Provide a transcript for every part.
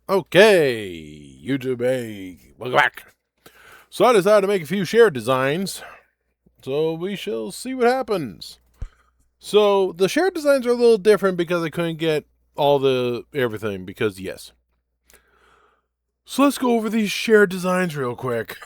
Okay, YouTube, hey, welcome back. So I decided to make a few shared designs, so we shall see what happens. So the shared designs are a little different because I couldn't get all the everything, because yes. So let's go over these shared designs real quick.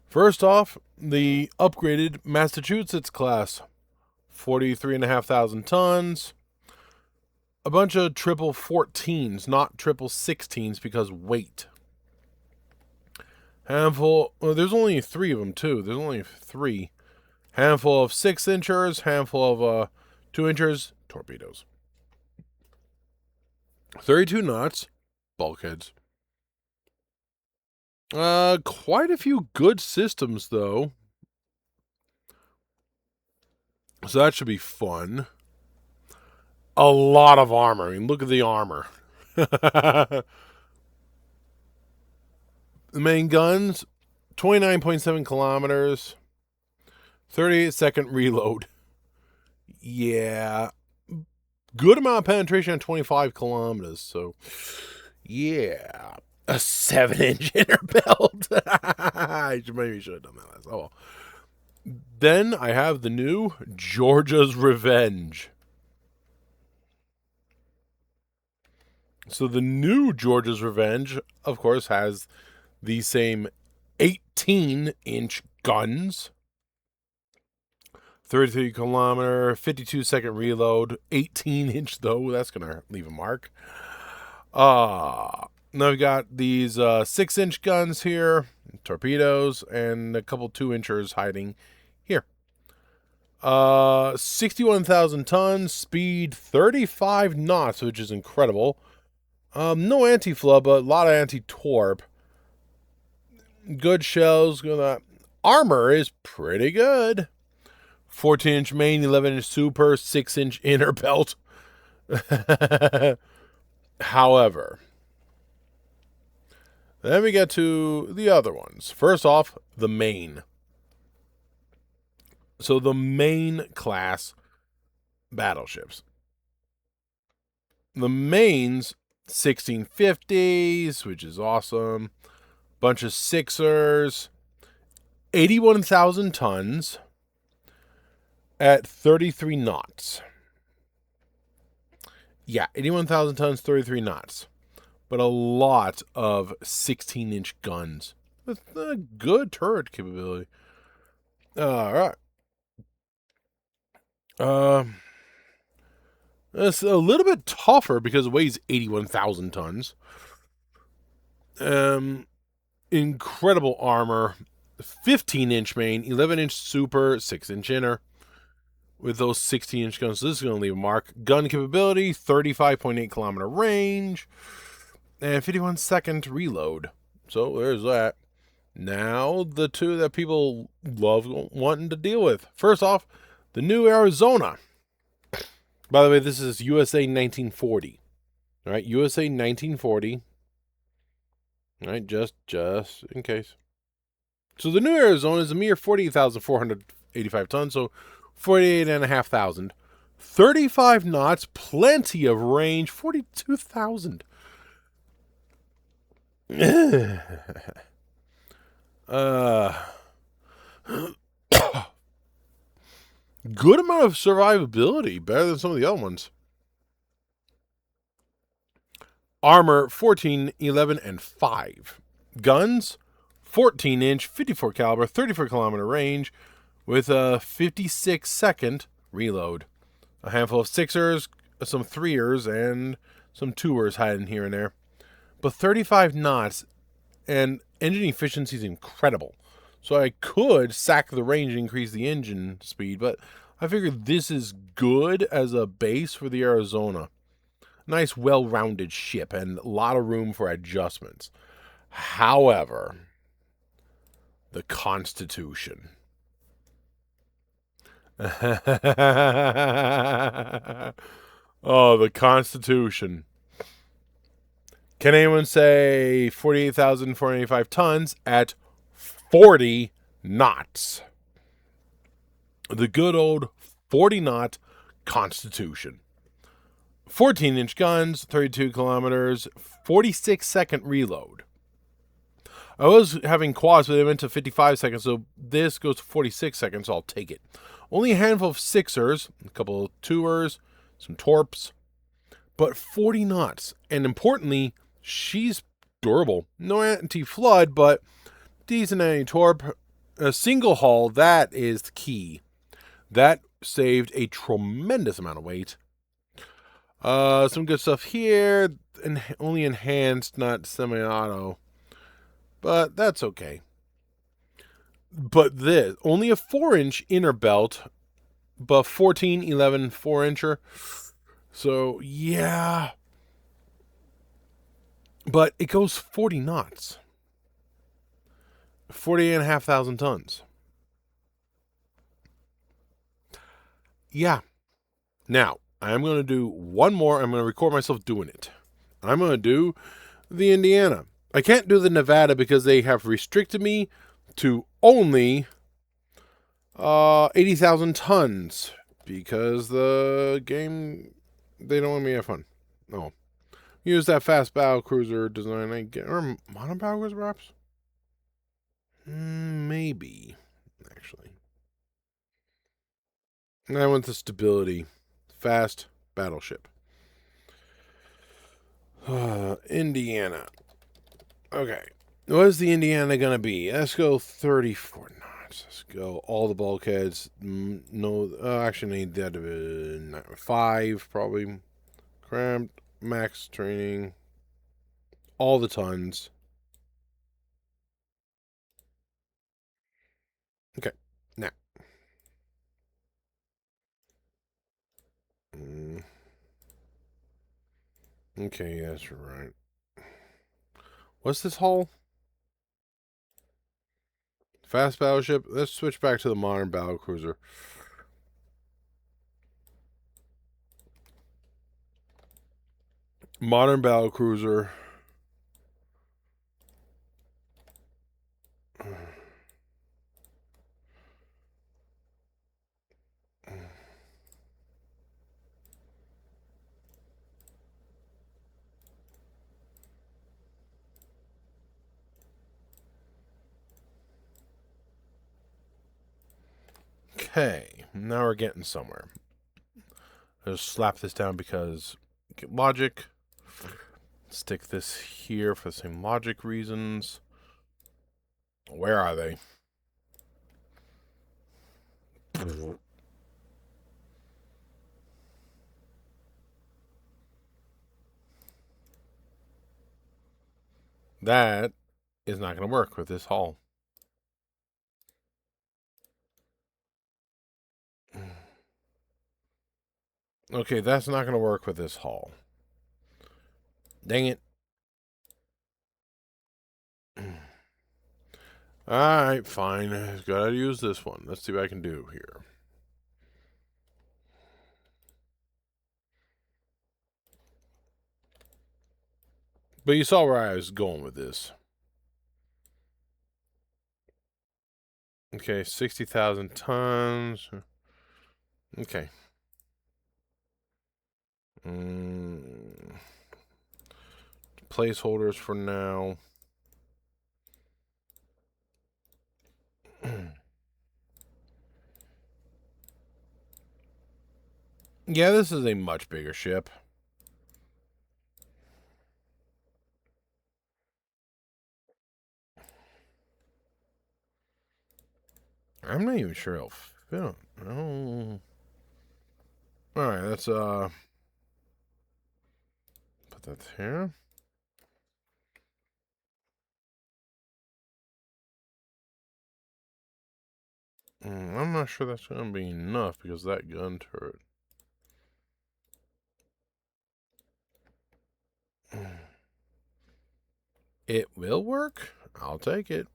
First off, the upgraded Massachusetts class, 43,500 tons. A bunch of triple 14s, not triple 16s, because weight. Handful, well, there's only 3 of them too. There's only 3. Handful of 6-inchers, handful of 2-inchers, torpedoes. 32 knots, bulkheads. Quite a few good systems though. So that should be fun. A lot of armor. I mean, look at the armor. The main guns, 29.7 kilometers, 38-second reload. Yeah. Good amount of penetration at 25 kilometers. So, yeah. A 7-inch inner belt. I maybe should have done that. Oh, well. Then I have the new Georgia's Revenge. So the new Georgia's Revenge, of course, has the same 18-inch guns. 33 kilometer, 52-second reload, 18-inch though. That's going to leave a mark. Now we've got these 6-inch guns here, torpedoes, and a couple 2-inchers hiding here. 61,000 tons, speed 35 knots, which is incredible. No anti-flood, but a lot of anti-torp. Good shells. Armor is pretty good. 14-inch main, 11-inch super, 6-inch inner belt. However, then we get to the other ones. First off, the Maine. So the Maine class battleships. The Maine's 1650s, which is awesome. Bunch of 6ers. 81,000 tons at 33 knots. Yeah, 81,000 tons, 33 knots. But a lot of 16-inch guns with a good turret capability. All right. It's a little bit tougher because it weighs 81,000 tons. Incredible armor. 15-inch main, 11-inch super, 6-inch inner. With those 16-inch guns, so this is going to leave a mark. Gun capability, 35.8 kilometer range, and 51-second reload. So there's that. Now, the two that people love wanting to deal with. First off, the new Arizona. By the way, this is USA 1940. All right, USA 1940. All right, just in case. So the new Arizona is a mere 48,485 tons, so 48,500. 35 knots, plenty of range, 42,000. Good amount of survivability, better than some of the other ones. Armor, 14, 11, and 5. Guns, 14-inch, 54 caliber, 34 kilometer range, with a 56-second reload. A handful of 6ers, some 3ers, and some 2ers hiding here and there. But 35 knots, and engine efficiency is incredible. So I could sack the range and increase the engine speed, but I figured this is good as a base for the Arizona. Nice, well-rounded ship, and a lot of room for adjustments. However, the Constitution. Oh, the Constitution. Can anyone say 48,485 tons at 40 knots? The good old 40-knot Constitution. 14-inch guns, 32 kilometers, 46-second reload. I was having quads, but they went to 55 seconds, so this goes to 46 seconds, so I'll take it. Only a handful of sixers, a couple of twos, some torps, but 40 knots. And importantly, she's durable. No anti-flood, but decent anti-torp. A single hull, that is the key. That saved a tremendous amount of weight. Some good stuff here. And only enhanced, not semi-auto. But that's okay. But this, only a 4-inch inner belt, but 14, 11, 4-incher. So, yeah. But it goes 40 knots. 40,500 tons. Yeah. Now, I'm going to do one more. I'm going to record myself doing it. I'm going to do the Indiana. I can't do the Nevada because they have restricted me to only 80,000 tons because the game, they don't want me to have fun. No. Use that fast battlecruiser design. Or modern battlecruiser perhaps? Maybe, actually. And I want the stability. Fast battleship. Indiana. Okay. What is the Indiana going to be? Let's go 34 knots. Let's go all the bulkheads. No, actually need that 5 probably. Cramped. Max training. All the tons. Okay. Now. Okay, that's right. What's this hull? Fast battleship. Let's switch back to the modern battlecruiser. Modern battlecruiser. Okay, now we're getting somewhere. I'll just slap this down because logic. Stick this here for the same logic reasons. Where are they? That is not going to work with this hull. Okay, that's not going to work with this hull. Dang it. Alright, fine. Gotta use this one. Let's see what I can do here. But you saw where I was going with this. Okay, 60,000 tons. Okay. Placeholders for now. Yeah, this is a much bigger ship. I'm not even sure it'll fit. Oh. Alright, let's put that here. I'm not sure that's going to be enough because that gun turret. It will work. I'll take it.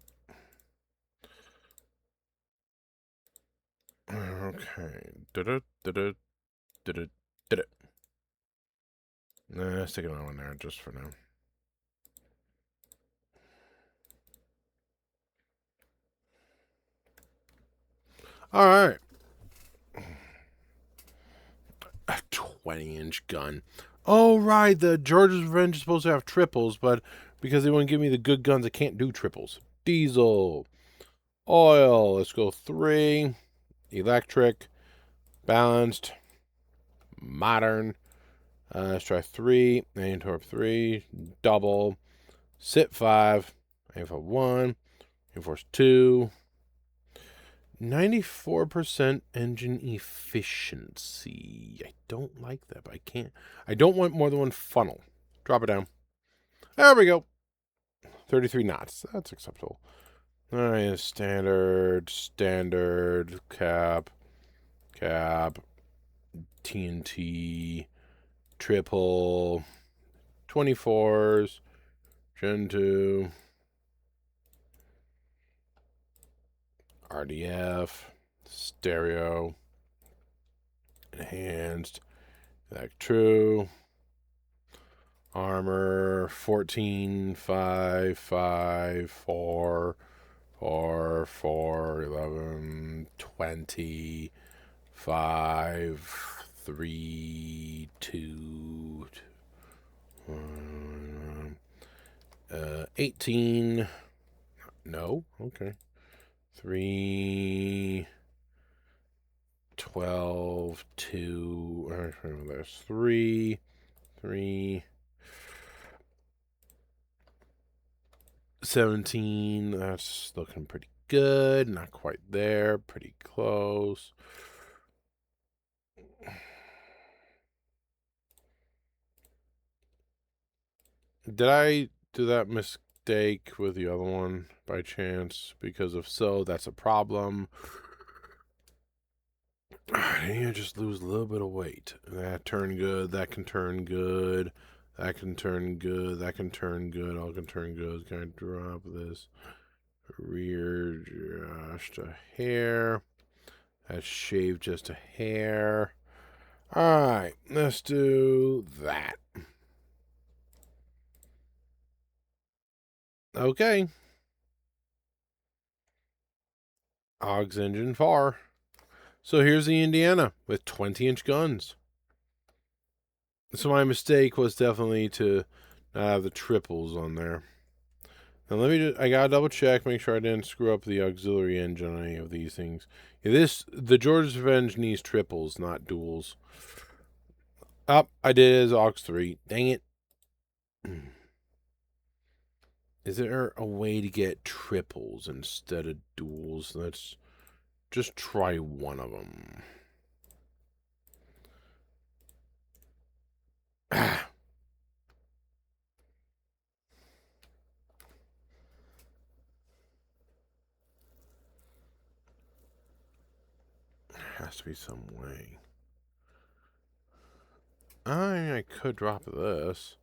Okay. Nah, stick it on there just for now. All right. 20-inch gun. Oh, right. The George's Revenge is supposed to have triples, but because they wouldn't give me the good guns, I can't do triples. Diesel. Oil. Let's go 3. Electric. Balanced. Modern. Let's try 3. Antorp 3. Double. Sit 5. Aim for 1. Aim force 2. 94% engine efficiency. I don't like that, but I can't. I don't want more than one funnel. Drop it down. There we go. 33 knots. That's acceptable. All right, standard, cap, TNT, triple, 24s, Gen 2, RDF, stereo, enhanced, like true, armor, 14, 5, 5, 4, 4, 4, 11, 20, 5, 3, 2, 18. No, okay. 3, 12, 2. There's 3, 3, 17. That's looking pretty good. Not quite there. Pretty close. Did I do that mistake with the other one by chance? Because if so, that's a problem. I need to just lose a little bit of weight. That turned good. That can turn good. That can turn good. That can turn good. All can turn good. Can I drop this? Rear just a hair. That's shaved just a hair. Alright, let's do that. Okay. Og's engine 4. So here's the Indiana with 20-inch guns. So my mistake was definitely to not have the triples on there. Now I gotta double check, make sure I didn't screw up the auxiliary engine on any of these things. Yeah, the George's Revenge needs triples, not duals. Oh, I did it as aux 3. Dang it. Is there a way to get triples instead of duals? Let's just try one of them. There has to be some way. I could drop this.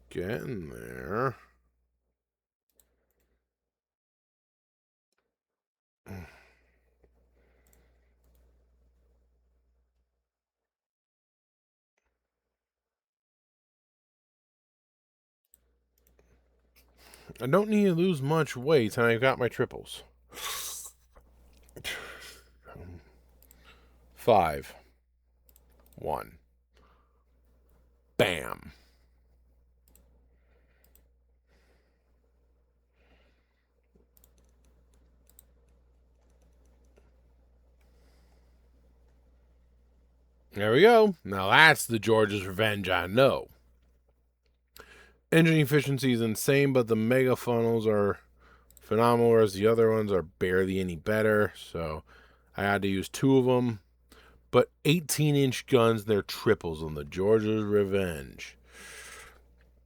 Getting there. I don't need to lose much weight, and I've got my triples. 5. 1. Bam. There we go. Now that's the George's Revenge I know. Engine efficiency is insane, but the mega funnels are phenomenal, whereas the other ones are barely any better. So I had to use 2 of them. But 18-inch guns, they're triples on the George's Revenge.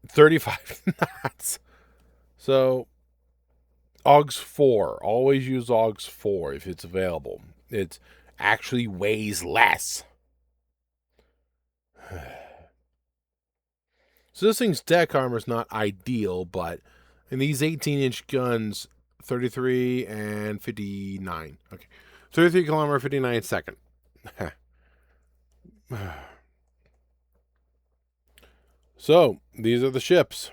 35 knots. So AUGS 4. Always use AUGS 4 if it's available. It actually weighs less. So this thing's deck armor is not ideal, but in these 18-inch guns, 33 and 59. Okay. 33 kilometer, 59 second. So, these are the ships.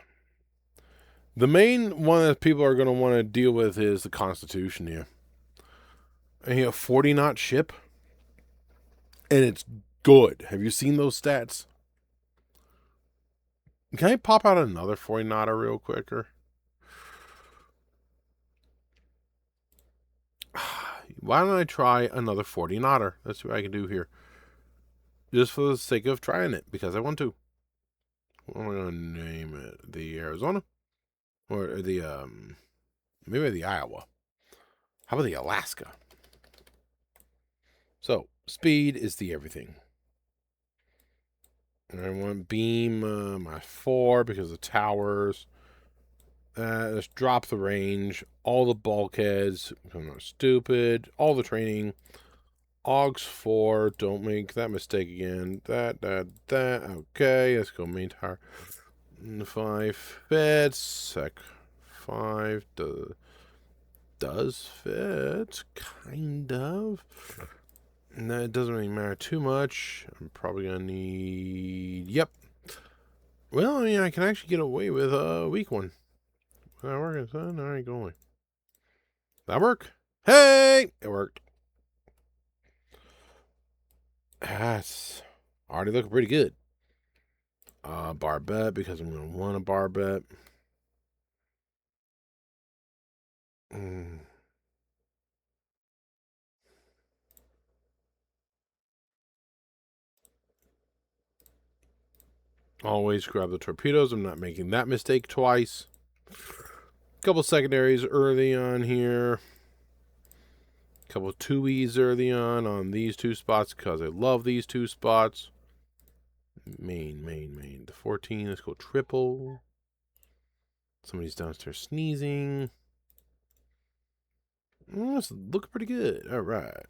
The main one that people are going to want to deal with is the Constitution here. And you have 40-knot ship, and it's good. Have you seen those stats? Can I pop out another 40-knotter real quicker? Why don't I try another 40-knotter? Let's see what I can do here. Just for the sake of trying it, because I want to. What am I going to name it? The Arizona? Or the, maybe the Iowa. How about the Alaska? So, speed is the everything. And I want beam my 4 because of towers. Let's drop the range. All the bulkheads. I'm not stupid. All the training. Augs 4. Don't make that mistake again. That. Okay, let's go main tower. 5 fits. Sec 5 does fit. Kind of. And that doesn't really matter too much. I'm probably going to need... Yep. Well, I mean, I can actually get away with a weak one. That working, son? All right, going. That work? Hey! It worked. That's already looking pretty good. Barbette, because I'm going to want a barbette. Always grab the torpedoes. I'm not making that mistake twice. Couple secondaries early on here. Couple 2Es early on these 2 spots because I love these 2 spots. Maine. The 14, let's go triple. Somebody's downstairs sneezing. This looks pretty good. All right.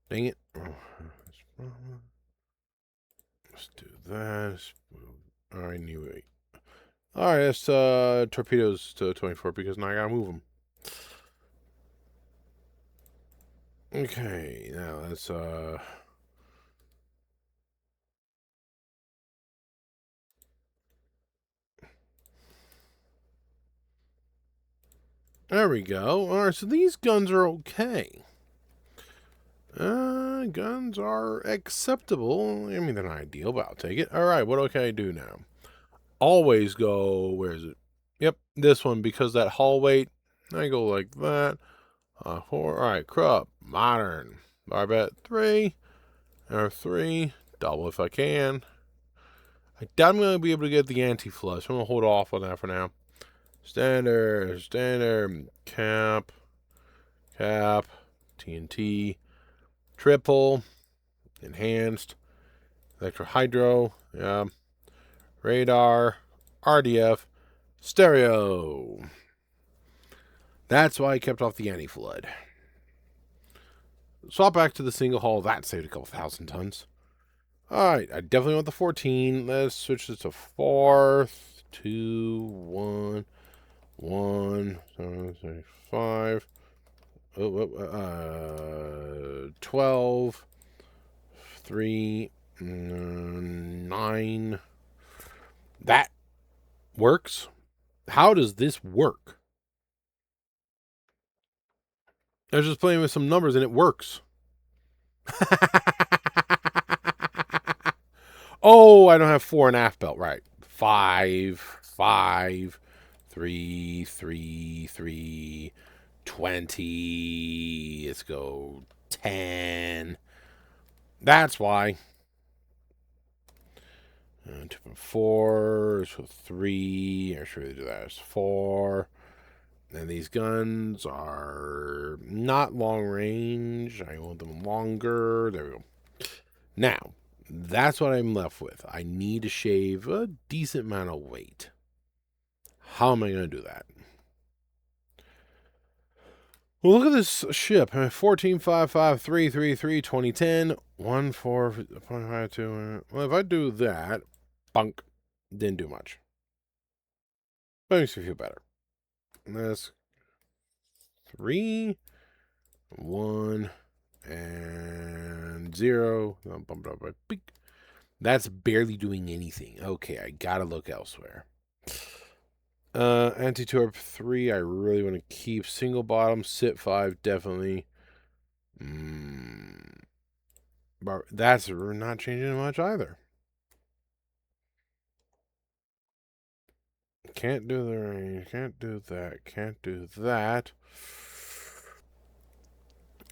Dang it. Let's do that. I knew it. All right, let's torpedoes to 24 because now I gotta move them. Okay, now let's there we go. All right, so these guns are okay. Guns are acceptable. I mean, they're not ideal, but I'll take it. All right, what can I do now? Always go, where is it? Yep, this one, because that hull weight, I go like that. 4, all right, Krupp, modern, barbette 3, R3, double if I can. I doubt I'm going to be able to get the anti-flush. I'm going to hold off on that for now. Standard, cap, TNT, triple, enhanced, electro-hydro, yeah, radar, RDF, stereo. That's why I kept off the anti-flood. Swap back to the single hull. That saved a couple thousand tons. Alright, I definitely want the 14. Let's switch this to 4, 2, 1, 1, 7, 5, 12, 3, 9. That works. How does this work? I was just playing with some numbers and it works. Oh, I don't have 4.5 belt. Right. 5, 5, 3, 3, 3, 20. Let's go 10. That's why. 2.4. So 3. I should really do that as 4. And these guns are not long range. I want them longer. There we go. Now, that's what I'm left with. I need to shave a decent amount of weight. How am I going to do that? Well, look at this ship. 145533 2010 14.52. Well, if I do that, bunk, didn't do much. But it makes me feel better. That's 3, 1, and 0. I'll bump it up by beak. That's barely doing anything. Okay, I gotta look elsewhere. Anti-torp 3, I really want to keep. Single bottom, sit 5, definitely. That's not changing much either. Can't do the range, can't do that, can't do that.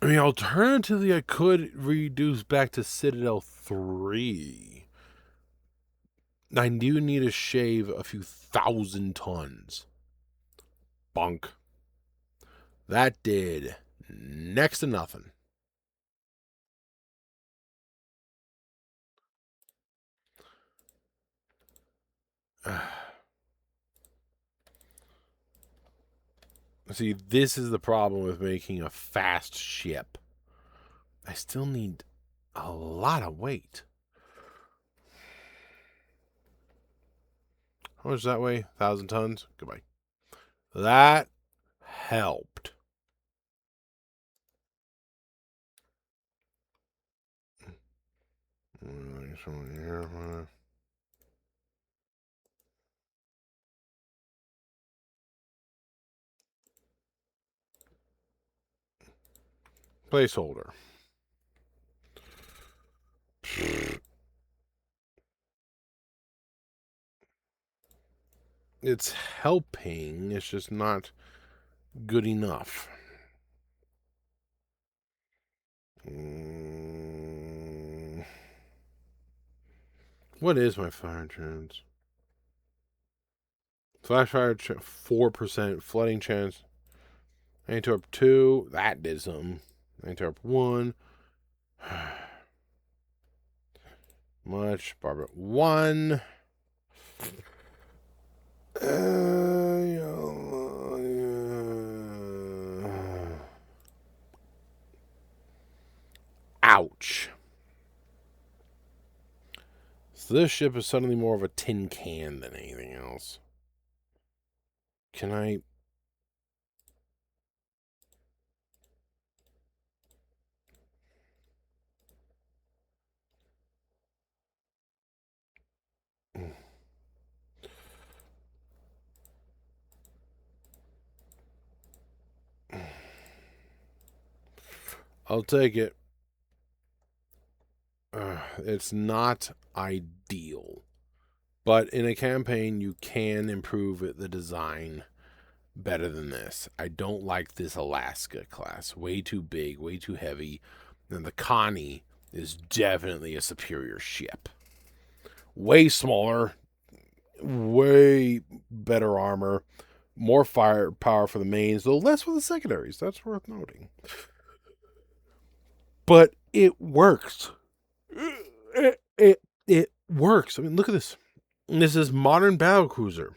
I mean, alternatively, I could reduce back to Citadel 3. I do need to shave a few 1,000 tons. Bunk. That did next to nothing. See, this is the problem with making a fast ship. I still need a lot of weight. How much does that weigh? 1,000 tons? Goodbye. That helped. Placeholder. It's helping. It's just not good enough. What is my fire chance? Flash fire 4%. Flooding chance. Antorp 2. That did something. Antorp 1. Much. Barbara 1. Ouch. So this ship is suddenly more of a tin can than anything else. Can I... I'll take it. It's not ideal. But in a campaign, you can improve the design better than this. I don't like this Alaska class. Way too big, way too heavy. And the Connie is definitely a superior ship. Way smaller, way better armor, more firepower for the mains, though less for the secondaries. That's worth noting. But it works. It works. I mean, look at this. This is modern Battlecruiser.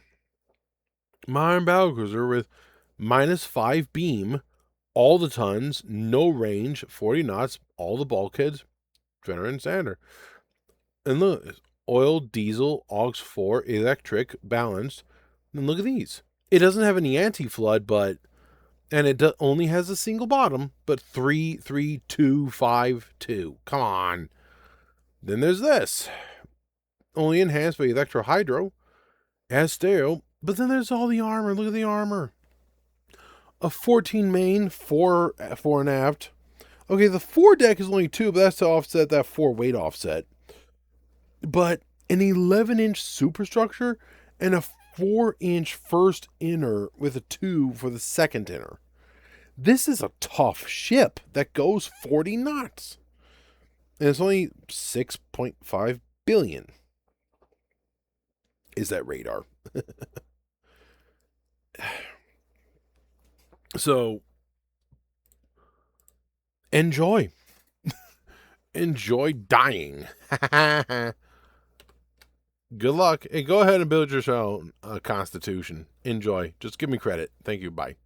Modern Battlecruiser with -5 beam, all the tons, no range, 40 knots, all the bulkheads, Veteran and Standard. And look, oil, diesel, aux 4, electric, balanced. And look at these. It doesn't have any anti-flood, but... And it only has a single bottom, but 3, 3, 2, 5, 2. Come on. Then there's this. Only enhanced by electro hydro. Has stereo. But then there's all the armor. Look at the armor. A 14 main, 4 fore and aft. Okay, the foredeck is only 2, but that's to offset that 4 weight offset. But an 11-inch superstructure and a 4-inch first inner with a 2 for the second inner. This is a tough ship that goes 40 knots. And it's only 6.5 billion. Is that radar? So, enjoy. Enjoy dying. Good luck. Hey, go ahead and build your own constitution. Enjoy. Just give me credit. Thank you. Bye.